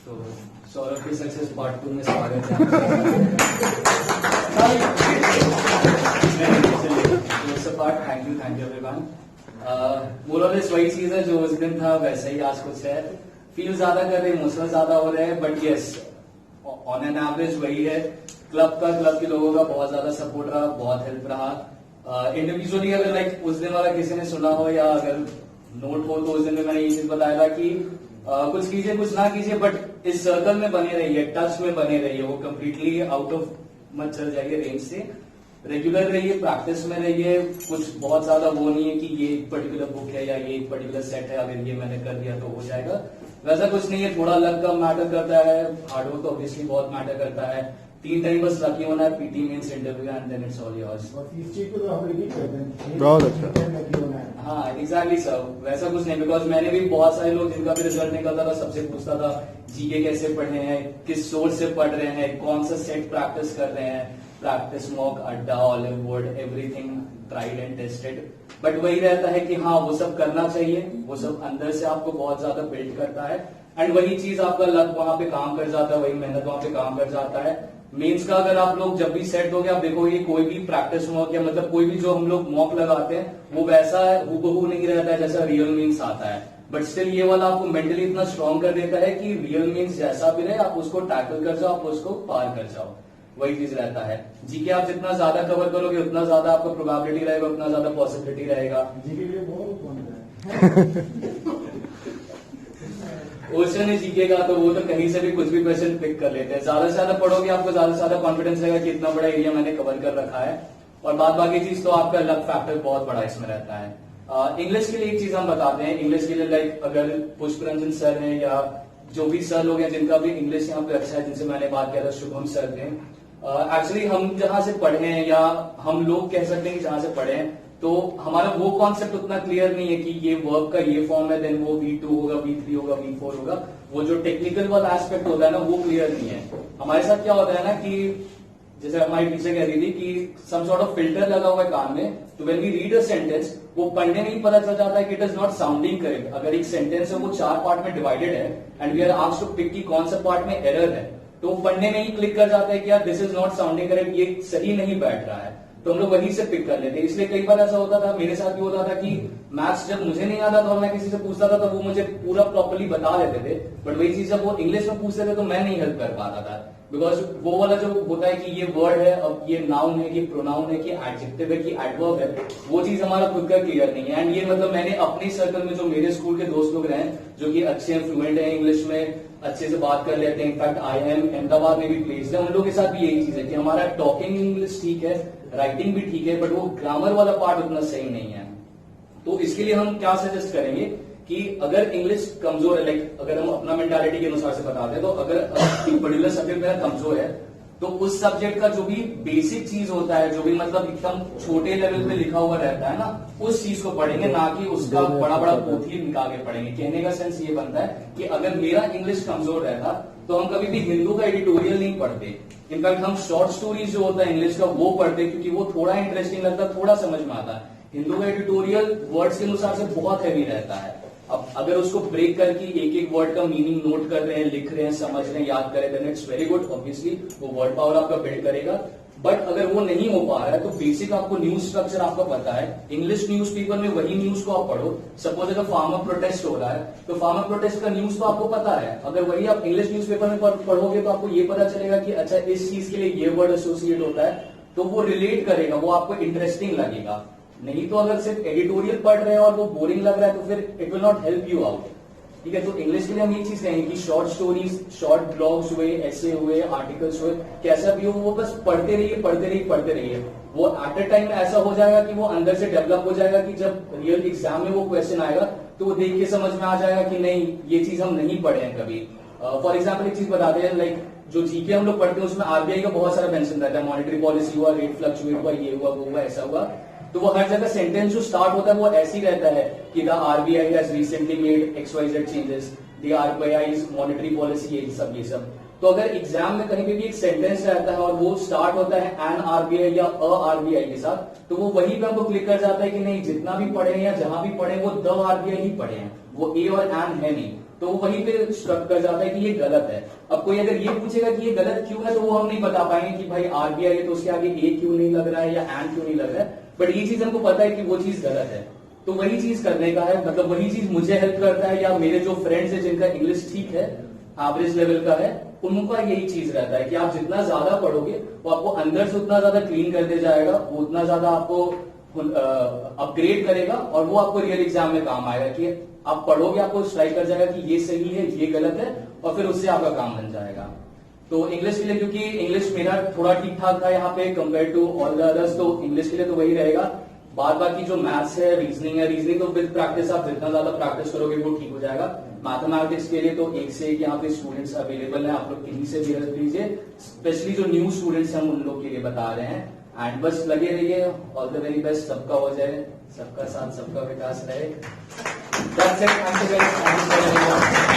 तो सौरभ की success part 2 में स्वागत है। Thank you everyone. मोर और लेस वही चीज है जो उस दिन था वैसा ही आज कुछ है। फील ज्यादा कर रहे, इमोशनल ज्यादा हो रहे हैं, but yes on an average वही है। क्लब के लोगों का बहुत ज्यादा सपोर्ट रहा, बहुत हेल्प रहा। इंडिविजुअली अगर लाइक उस दिन वाला किसी ने सुना हो या अगर नोट हो तो उस दिन में मैंने ये चीज बताया था कि कुछ कीजिए कुछ ना कीजिए बट इस सर्कल में बने रहिए, टच में बने रहिए। वो कंप्लीटली आउट ऑफ मत चल जाइए रेंज से। रेगुलर रहिए, प्रैक्टिस में रहिए। कुछ बहुत ज्यादा वो नहीं है कि ये एक पर्टिकुलर बुक है या ये एक पर्टिकुलर सेट है, अगर ये मैंने कर दिया तो हो जाएगा, वैसा कुछ नहीं है। थोड़ा लक का मैटर करता है, हार्डवर्क ऑब्वियसली बहुत मैटर करता है। 3 टाइम बस लकी होना है, PT means interview and then it's all yours. बहुत अच्छा। हाँ एग्जैक्टली सर, वैसा कुछ नहीं। बिकॉज मैंने भी बहुत सारे लोग जिनका भी रिजल्ट निकलता था सबसे पूछता था जीके कैसे पढ़ रहे हैं, किस सोर्स से पढ़ रहे हैं, कौन सा सेट प्रैक्टिस कर रहे हैं। प्रैक्टिस मॉक, अड्डा, olive would, everything tried and tested. But वही रहता है कि हाँ वो सब करना चाहिए, वो सब अंदर से आपको बहुत ज्यादा बिल्ड करता है। एंड वही चीज आपका लक वहां पे काम कर जाता है, वही मेहनत वहां पे काम कर जाता है। मेंस का अगर आप लोग जब भी सेट हो गया, आप देखोगे कोई भी प्रैक्टिस मॉक या मतलब कोई भी जो हम लोग मॉक लगाते हैं वो वैसा हूबहू नहीं रहता है जैसा रियल मीन्स आता है। बट स्टिल ये वाला आपको मेंटली इतना स्ट्रांग कर देता है कि रियल मीन्स जैसा भी रहे आप उसको टैकल कर जाओ, आप उसको पार कर जाओ। वही चीज रहता है। जीके आप जितना ज्यादा कवर करोगे उतना ज्यादा आपका प्रोबेबिलिटी रहेगा, उतना ज्यादा पॉसिबिलिटी रहेगा। जीके के लिए बहुत कौन क्वेश्चन है जीके का तो वो तो कहीं से भी कुछ भी क्वेश्चन पिक कर लेते हैं। ज्यादा से ज्यादा पढ़ोगे आपको ज्यादा से ज्यादा कॉन्फिडेंस रहेगा कि इतना बड़ा एरिया मैंने कवर कर रखा है। और बाद बाकी चीज तो आपका लक फैक्टर बहुत बड़ा इसमें रहता है। इंग्लिश के लिए एक चीज हम बताते हैं। इंग्लिश के लिए लाइक अगर पुष्परंजन सर है या जो भी सर लोग हैं जिनका भी इंग्लिश यहाँ पे अच्छा है, जिनसे मैंने बात किया था, शुभम सर थे। एक्चुअली हम जहां से पढ़े हैं या हम लोग कह सकते हैं कि जहां से पढ़े हैं तो हमारा वो कॉन्सेप्ट उतना क्लियर नहीं है कि ये वर्ब का ये फॉर्म है, देन वो V2 होगा, V3 होगा, V4 होगा। वो जो टेक्निकल वाला एस्पेक्ट होता है ना वो क्लियर नहीं है। हमारे साथ क्या होता है ना कि जैसे हमारी टीचर कह रही थी कि सम सॉर्ट ऑफ फिल्टर लगा हुआ है कान में, तो when we read a sentence वो पढ़ने में ही पता चल जाता है कि it is not sounding correct. अगर एक सेंटेंस है वो 4 पार्ट में डिवाइडेड है and we are asked to pick की कौन सा पार्ट में एरर है, तो पढ़ने में ही क्लिक कर जाता है कि यार this is not sounding correct, ये सही नहीं बैठ रहा है, तो हम लोग वहीं से पिक कर लेते हैं। इसलिए कई बार ऐसा होता था, मेरे साथ भी होता था कि मैथ्स जब मुझे नहीं आता था और मैं किसी से पूछता था तो वो मुझे पूरा प्रॉपर्ली बता देते थे, बट वही चीज जब वो इंग्लिश में पूछते थे तो मैं नहीं हेल्प कर पाता था। बिकॉज वो वाला जो होता है कि ये वर्ड है, अब ये नाउन है कि प्रोनाउन है कि एडजेक्टिव है कि एडवर्ब है, वो चीज हमारा खुद का क्लियर नहीं है। एंड ये मतलब मैंने अपने सर्कल में जो मेरे स्कूल के दोस्त लोग रहे जो कि अच्छे फ्लुएंट है इंग्लिश में, अच्छे से बात कर लेते हैं, इनफैक्ट IIM अहमदाबाद में भी प्लेस्ड है, उन लोगों के साथ भी यही चीज है कि हमारा टॉकिंग इंग्लिश ठीक है, राइटिंग भी ठीक है, बट वो ग्रामर वाला पार्ट उतना सही नहीं है। तो इसके लिए हम क्या सजेस्ट करेंगे कि अगर इंग्लिश कमजोर है, लाइक अगर हम अपना मेंटालिटी के अनुसार से बताते हैं तो अगर एक पर्टिकुलर सब्जेक्ट मेरा कमजोर है तो उस सब्जेक्ट का जो भी बेसिक चीज होता है, जो भी मतलब एकदम छोटे लेवल पे लिखा हुआ रहता है ना, उस चीज को पढ़ेंगे, ना कि उसका बड़ा बड़ा पोथी निकाल के पढ़ेंगे। कहने का सेंस ये बनता है कि अगर मेरा इंग्लिश कमजोर रहता तो हम कभी भी हिंदू का एडिटोरियल नहीं पढ़ते। इनफैक्ट हम शॉर्ट स्टोरीज जो होता है इंग्लिश का वो पढ़ते, क्योंकि वो थोड़ा इंटरेस्टिंग लगता है, थोड़ा समझ में आता है। हिंदू का एडिटोरियल वर्ड्स के अनुसार से बहुत हैवी रहता है। अब अगर उसको ब्रेक करके एक एक वर्ड का मीनिंग नोट कर रहे हैं, लिख रहे हैं, समझ रहे हैं, याद कर रहे हैं, इट्स वेरी गुड, ऑब्वियसली वो वर्ड पावर आपका बिल्ड करेगा। बट अगर वो नहीं हो पा रहा है तो बेसिक आपको न्यूज स्ट्रक्चर आपका पता है, इंग्लिश न्यूज़पेपर में वही न्यूज को आप पढ़ो। सपोज अगर फार्मर प्रोटेस्ट हो रहा है तो फार्मर प्रोटेस्ट का न्यूज तो आपको पता है, अगर वही आप इंग्लिश न्यूज़पेपर में पढ़ोगे तो आपको ये पता चलेगा कि अच्छा इस चीज के लिए ये वर्ड एसोसिएट होता है, तो वो रिलेट करेगा, वो आपको इंटरेस्टिंग लगेगा। नहीं तो अगर सिर्फ एडिटोरियल पढ़ रहे हैं और वो बोरिंग लग रहा है तो फिर it will not help you out. ठीक है, तो इंग्लिश के लिए हम ये चीज कहेंगे कि शॉर्ट स्टोरीज, शॉर्ट ब्लॉग्स हुए, ऐसे हुए, आर्टिकल्स हुए, कैसा भी हो वो बस पढ़ते रहिए, पढ़ते रहिए, पढ़ते रहिए। वो एट अ टाइम ऐसा हो जाएगा कि वो अंदर से डेवलप हो जाएगा कि जब रियल एग्जाम में वो क्वेश्चन आएगा तो वो देख के समझ में आ जाएगा कि नहीं ये चीज हम नहीं पढ़े हैं कभी। फॉर एग्जाम्पल एक चीज बताते हैं, लाइक जो जीके हम लोग पढ़ते हैं उसमें RBI का बहुत सारा मेंशन रहता है, मॉनेटरी पॉलिसी हुआ, रेट फ्लक्चुएट हुआ, ये हुआ, वो हुआ, ऐसा हुआ, तो वो हर जगह सेंटेंस जो स्टार्ट होता है वो ऐसे ही रहता है कि the RBI has recently made XYZ changes, the RBI is monetary policy, ये सब। तो अगर एग्जाम में कहीं पे भी एक सेंटेंस रहता है और वो स्टार्ट होता है एन RBI या RBI के साथ, तो वो वही पे हमको क्लिक कर जाता है कि नहीं जितना भी पढ़े हैं या जहां भी पढ़े वो द RBI ही पढ़े हैं, वो ए और एन है नहीं। तो वो वहीं पे स्ट्रक कर जाता है कि ये गलत है। अब कोई अगर ये पूछेगा कि ये गलत क्यों है, तो वो हम नहीं बता पाएंगे कि भाई आर बी आई है तो उसके आगे ए क्यों नहीं लग रहा है या एंड क्यों नहीं लग रहा है, बट ये चीज हमको पता है कि वो चीज गलत है। तो वही चीज करने का है, मतलब वही चीज मुझे हेल्प करता है या मेरे जो फ्रेंड्स है जिनका इंग्लिश ठीक है, एवरेज लेवल का है, उनका यही चीज रहता है कि आप जितना ज्यादा पढ़ोगे वो आपको अंदर से उतना ज्यादा क्लीन करते जाएगा, वो उतना ज्यादा आपको अपग्रेड करेगा और वो आपको रियल एग्जाम में काम आएगा कि आप पढ़ोगे, आपको स्ट्राइक कर जाएगा कि ये सही है ये गलत है, और फिर उससे आपका काम बन जाएगा। तो इंग्लिश के लिए, क्योंकि इंग्लिश मेरा थोड़ा ठीक ठाक था यहाँ पे compare to all the others, तो इंग्लिश के लिए तो वही रहेगा। बाद बाकी जो मैथ्स है, रीजनिंग है, रीजनिंग तो विद प्रैक्टिस आप जितना ज्यादा प्रैक्टिस करोगे वो ठीक हो जाएगा। मैथमेटिक्स के लिए तो एक से एक यहाँ पे स्टूडेंट्स अवेलेबल हैं, आप लोग किन्हीं से भी हेल्प लीजिए, स्पेशली जो न्यू स्टूडेंट्स हैं हम उन लोग के लिए बता रहे हैं। एंड बस लगे रहिए, ऑल द वेरी बेस्ट, सबका हो जाए, सबका साथ सबका विकास रहे। That's it. Thank you guys. Thank you so much.